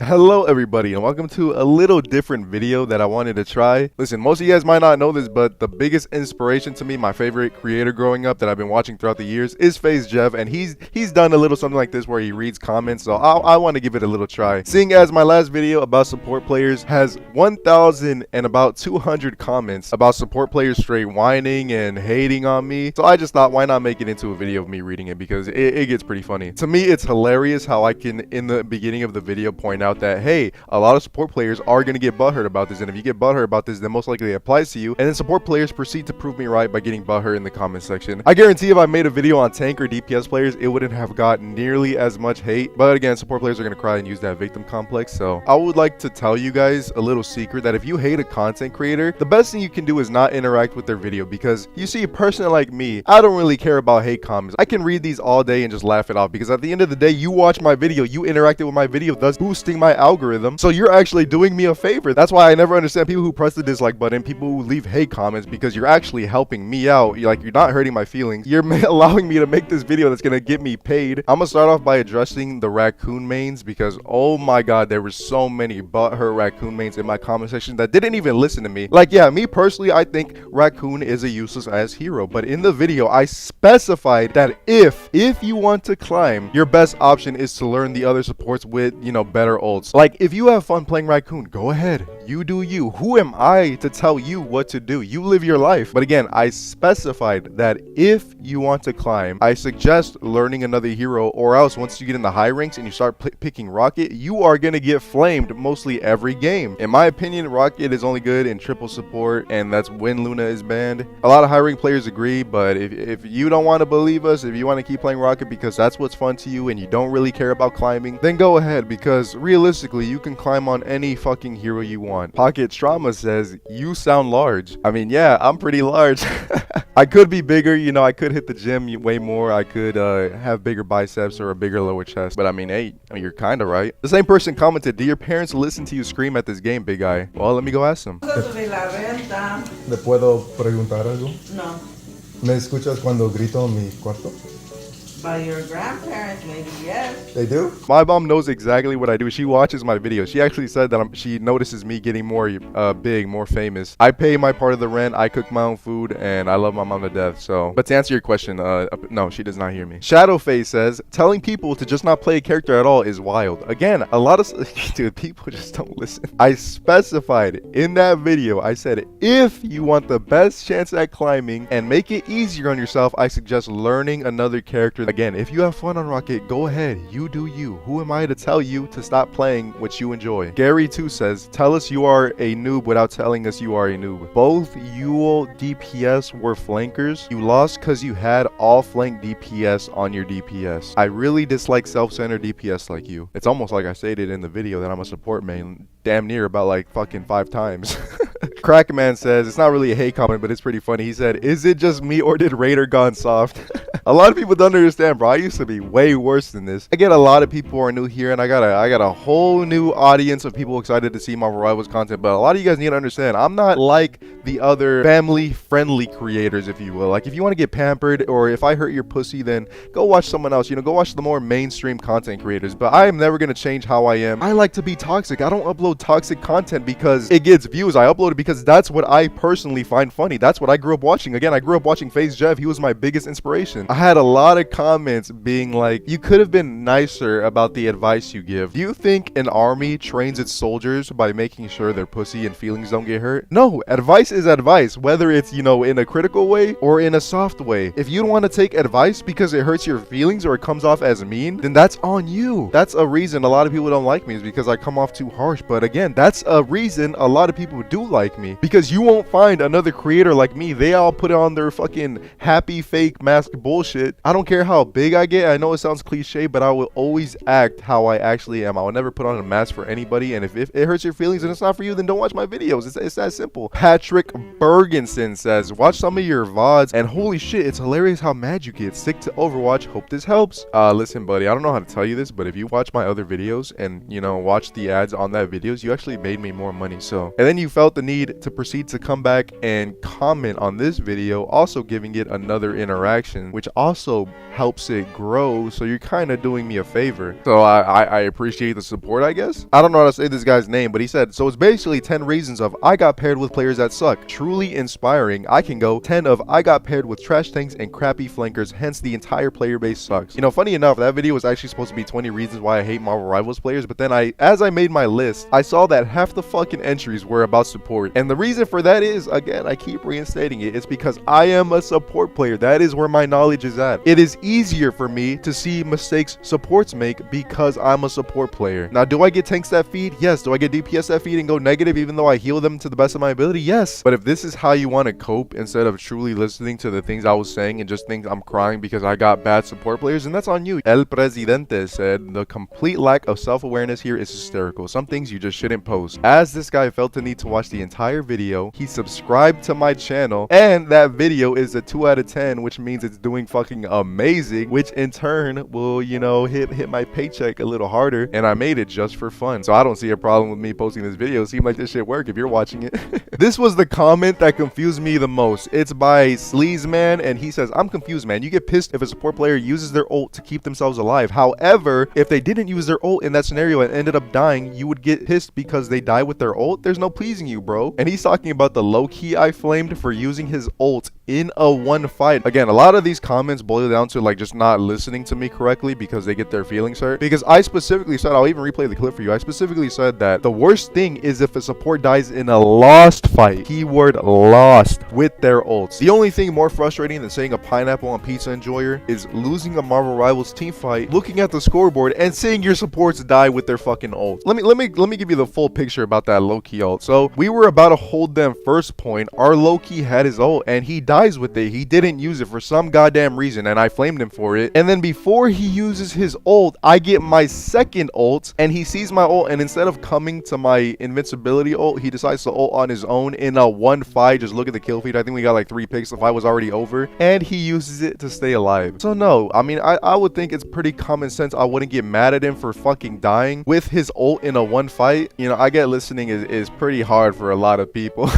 Hello everybody and welcome to a little different video that I wanted to try. Listen, most of you guys might not know this, but the biggest inspiration to me, my favorite creator growing up that I've been watching throughout the years is FaZe Jeff, and he's done a little something like this where he reads comments, so I want to give it a little try. Seeing as my last video about support players has 1,000 and about 200 comments about support players straight whining and hating on me, so I just thought why not make it into a video of me reading it, because it gets pretty funny. To me, it's hilarious how I can in the beginning of the video point out that, hey, a lot of support players are going to get butthurt about this, and if you get butthurt about this, then most likely it applies to you, and then support players proceed to prove me right by getting butthurt in the comment section. I guarantee if I made a video on tank or DPS players, it wouldn't have got nearly as much hate, but again, support players are going to cry and use that victim complex. So I would like to tell you guys a little secret that if you hate a content creator, the best thing you can do is not interact with their video, because you see, a person like me, I don't really care about hate comments. I can read these all day and just laugh it off, because at the end of the day, you watch my video, you interacted with my video, thus boosting my algorithm, so you're actually doing me a favor. That's why I never understand people who press the dislike button, people who leave hate comments, because you're actually helping me out. You're not hurting my feelings, you're allowing me to make this video that's gonna get me paid. I'm gonna start off by addressing the raccoon mains, because oh my god, there were so many butthurt raccoon mains in my comment section that didn't even listen to me. Like, yeah, me personally, I think raccoon is a useless ass hero, but in the video I specified that if you want to climb, your best option is to learn the other supports with, you know, better ults. Like, if you have fun playing raccoon, go ahead, you do you. Who am I to tell you what to do? You live your life. But again, I specified that if you want to climb, I suggest learning another hero, or else once you get in the high ranks and you start picking Rocket, you are gonna get flamed mostly every game. In my opinion, Rocket is only good in triple support, and that's when Luna is banned. A lot of high rank players agree, but if you don't want to believe us, if you want to keep playing Rocket because that's what's fun to you and you don't really care about climbing, then go ahead, because realistically you can climb on any fucking hero you want. Pocket Trauma says, you sound large. I mean, yeah, I'm pretty large. I could be bigger, you know, I could hit the gym way more, I could have bigger biceps or a bigger lower chest, but I mean, hey, you're kind of right. The same person commented, do your parents listen to you scream at this game, big guy? Well, let me go ask them. ¿Le puedo preguntar algo? No. ¿Me escuchas cuando grito en mi cuarto? By your grandparents, maybe, yes. They do? My mom knows exactly what I do. She watches my videos. She actually said that she notices me getting more big, more famous. I pay my part of the rent, I cook my own food, and I love my mom to death. So, but to answer your question, no, she does not hear me. Shadowface says, telling people to just not play a character at all is wild. Again, a lot of dude, people just don't listen. I specified in that video, I said, if you want the best chance at climbing and make it easier on yourself, I suggest learning another character. Again, if you have fun on Rocket, go ahead, you do you. Who am I to tell you to stop playing what you enjoy? Gary 2 says, tell us you are a noob without telling us you are a noob. Both Yule DPS were flankers. You lost because you had all flank DPS on your DPS. I really dislike self-centered DPS like you. It's almost like I stated in the video that I'm a support main damn near about like fucking 5 times. Crackman says, it's not really a hate comment, but it's pretty funny. He said, is it just me or did Raider gone soft? A lot of people don't understand, bro. I used to be way worse than this. I get a lot of people who are new here, and I got a whole new audience of people excited to see Marvel Rivals content, but a lot of you guys need to understand, I'm not like the other family-friendly creators, if you will. Like, if you want to get pampered, or if I hurt your pussy, then go watch someone else. You know, go watch the more mainstream content creators, but I am never going to change how I am. I like to be toxic. I don't upload toxic content because it gets views. I upload it because that's what I personally find funny. That's what I grew up watching. Again, I grew up watching FaZe Jeff. He was my biggest inspiration. I had a lot of comments being like, you could have been nicer about the advice you give. Do you think an army trains its soldiers by making sure their pussy and feelings don't get hurt? No, advice is advice, whether it's, you know, in a critical way or in a soft way. If you don't want to take advice because it hurts your feelings or it comes off as mean, then that's on you. That's a reason a lot of people don't like me, is because I come off too harsh. But again, that's a reason a lot of people do like me, because you won't find another creator like me. They all put on their fucking happy fake mask bullshit. I don't care how big I get. I know it sounds cliche, but I will always act how I actually am. I will never put on a mask for anybody, and if it hurts your feelings and it's not for you, then don't watch my videos. It's that simple. Patrick Bergenson says, watch some of your VODs, and holy shit, it's hilarious how mad you get. Stick to Overwatch. Hope this helps. Listen, buddy, I don't know how to tell you this, but if you watch my other videos and, you know, watch the ads on that videos, you actually made me more money. So, and then you felt the need need to proceed to come back and comment on this video, also giving it another interaction, which also helps it grow. So you're kind of doing me a favor. So I appreciate the support, I guess. I don't know how to say this guy's name, but he said, so it's basically 10 reasons of I got paired with players that suck. Truly inspiring. I can go 10 of I got paired with trash tanks and crappy flankers, hence the entire player base sucks. You know, funny enough, that video was actually supposed to be 20 reasons why I hate Marvel Rivals players, but then as I made my list, I saw that half the fucking entries were about support. And the reason for that is, again, I keep reinstating it, it's because I am a support player. That is where my knowledge is at. It is easier for me to see mistakes supports make because I'm a support player. Now, do I get tanks that feed? Yes. Do I get DPS that feed and go negative even though I heal them to the best of my ability? Yes. But if this is how you want to cope instead of truly listening to the things I was saying and just think I'm crying because I got bad support players, then that's on you. El Presidente said, the complete lack of self-awareness here is hysterical. Some things you just shouldn't post. As this guy felt the need to watch the entire video, he subscribed to my channel, and that video is a 2 out of 10, which means it's doing fucking amazing, which in turn will, you know, hit my paycheck a little harder, and I made it just for fun. So I don't see a problem with me posting this video. It seemed like this shit work if you're watching it. This was the comment that confused me the most. It's by Sleazeman, and he says, I'm confused, man. You get pissed if a support player uses their ult to keep themselves alive. However, if they didn't use their ult in that scenario and ended up dying, you would get pissed because they die with their ult. There's no pleasing you, bro. And he's talking about the low-key I flamed for using his ult in a one fight. Again, a lot of these comments boil down to like just not listening to me correctly because they get their feelings hurt. Because I specifically said, I'll even replay the clip for you, I specifically said that the worst thing is if a support dies in a lost fight, keyword lost, with their ults. The only thing more frustrating than saying a pineapple on pizza enjoyer is losing a Marvel Rivals team fight, looking at the scoreboard and seeing your supports die with their fucking ult. Let me give you the full picture about that low-key ult. So we were about to hold them first point. Our low-key had his ult and he dies with it. He didn't use it for some goddamn reason and I flamed him for it. And then before he uses his ult, I get my second ult and he sees my ult, and instead of coming to my invincibility ult, he decides to ult on his own in a one fight. Just look at the kill feed. I think we got like 3 picks. The fight was already over and he uses it to stay alive. So no, I mean, I would think it's pretty common sense. I wouldn't get mad at him for fucking dying with his ult in a one fight. You know, I get listening is pretty hard for a lot of people.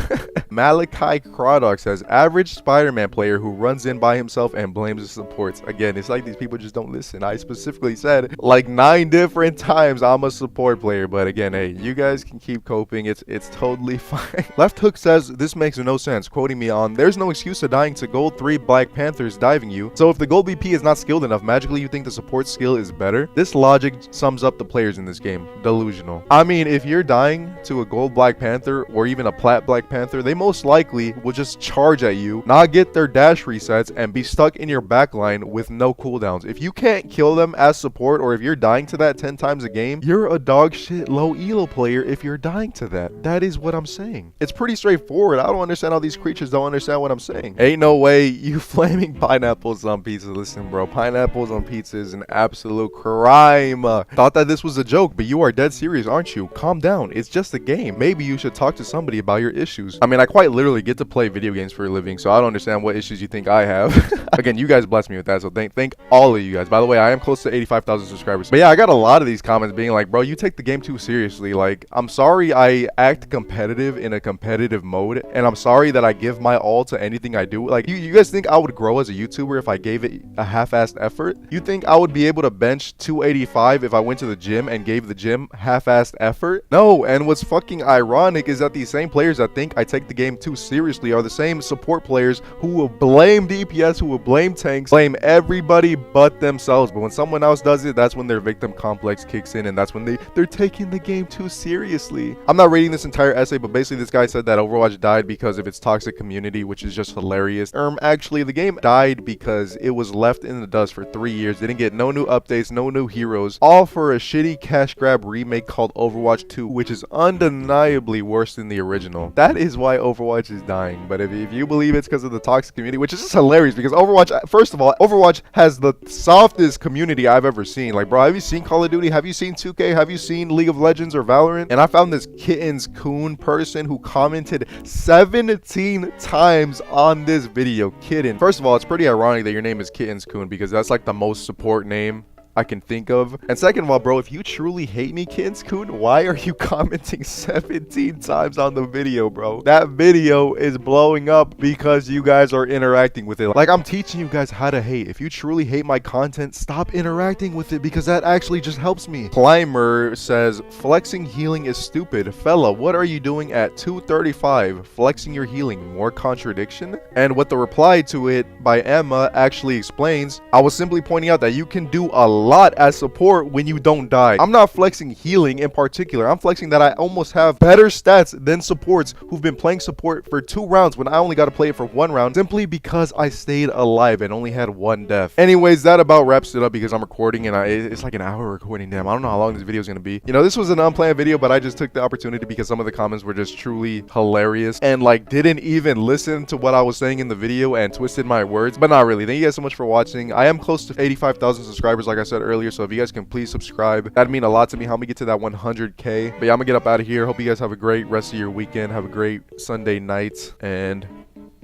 Malachi Crawdog says, average Spider-Man player who runs in by himself and blames the supports. Again, it's like these people just don't listen. I specifically said like 9 different times I'm a support player, but again, hey, you guys can keep coping. It's totally fine. Left Hook says, this makes no sense, quoting me on, there's no excuse to dying to gold 3 Black Panthers diving you. So if the gold BP is not skilled enough, magically you think the support skill is better? This logic sums up the players in this game. Delusional. I mean, if you're dying to a gold Black Panther or even a plat Black Panther, they most likely will just charge at you, not get their dash resets, and be stuck in your backline with no cooldowns. If you can't kill them as support, or if you're dying to that 10 times a game, you're a dog shit low elo player if you're dying to that. That is what I'm saying. It's pretty straightforward. I don't understand how these creatures don't understand what I'm saying. Ain't no way you flaming pineapples on pizza. Listen, bro, pineapples on pizza is an absolute crime. Thought that this was a joke, but you are dead serious, aren't you? Calm down. It's just a game. Maybe you should talk to somebody about your issues. I mean, I quite literally get to play video games for a living, so I don't understand what issues you think I have. Again, you guys blessed me with that, so thank all of you guys. By the way, I am close to 85,000 subscribers. But yeah, I got a lot of these comments being like, bro, you take the game too seriously. Like, I'm sorry I act competitive in a competitive mode, and I'm sorry that I give my all to anything I do. Like, you guys think I would grow as a YouTuber if I gave it a half-assed effort? You think I would be able to bench 285 if I went to the gym and gave the gym half-assed effort? No. And what's fucking ironic is that these same players that think I take the game too seriously are the same support players who will blame DPS, who will blame tanks, blame everybody but themselves. But when someone else does it, that's when their victim complex kicks in, and that's when they're taking the game too seriously. I'm not reading this entire essay, but basically this guy said that Overwatch died because of its toxic community, which is just hilarious. Actually, the game died because it was left in the dust for 3 years. Didn't get no new updates, no new heroes, all for a shitty cash grab remake called Overwatch 2, which is undeniably worse than the original. That is why Overwatch is dying. But if you believe it's because of the toxic community, which is just hilarious because Overwatch, first of all, Overwatch has the softest community I've ever seen. Like, bro, have you seen Call of Duty? Have you seen 2K? Have you seen League of Legends or Valorant? And I found this Kittens Coon person who commented 17 times on this video. Kitten. First of all, it's pretty ironic that your name is Kittens Coon because that's like the most support name I can think of. And second of all, bro, if you truly hate me, Kinskun, why are you commenting 17 times on the video, bro? That video is blowing up because you guys are interacting with it. Like, I'm teaching you guys how to hate. If you truly hate my content, stop interacting with it because that actually just helps me. Climber says, flexing healing is stupid. Fella, what are you doing at 2:35? Flexing your healing, more contradiction? And what the reply to it by Emma actually explains, I was simply pointing out that you can do a lot as support when you don't die. I'm not flexing healing in particular. I'm flexing that I almost have better stats than supports who've been playing support for 2 rounds when I only got to play it for 1 round simply because I stayed alive and only had 1 death. Anyways, that about wraps it up because I'm recording and it's like an hour recording. Damn, I don't know how long this video is going to be. You know, this was an unplanned video, but I just took the opportunity because some of the comments were just truly hilarious and like didn't even listen to what I was saying in the video and twisted my words, but not really. Thank you guys so much for watching. I am close to 85,000 subscribers like I said earlier, so if you guys can please subscribe, that'd mean a lot to me. Help me get to that 100k. But yeah, I'm gonna get up out of here. Hope you guys have a great rest of your weekend. Have a great Sunday night and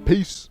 peace.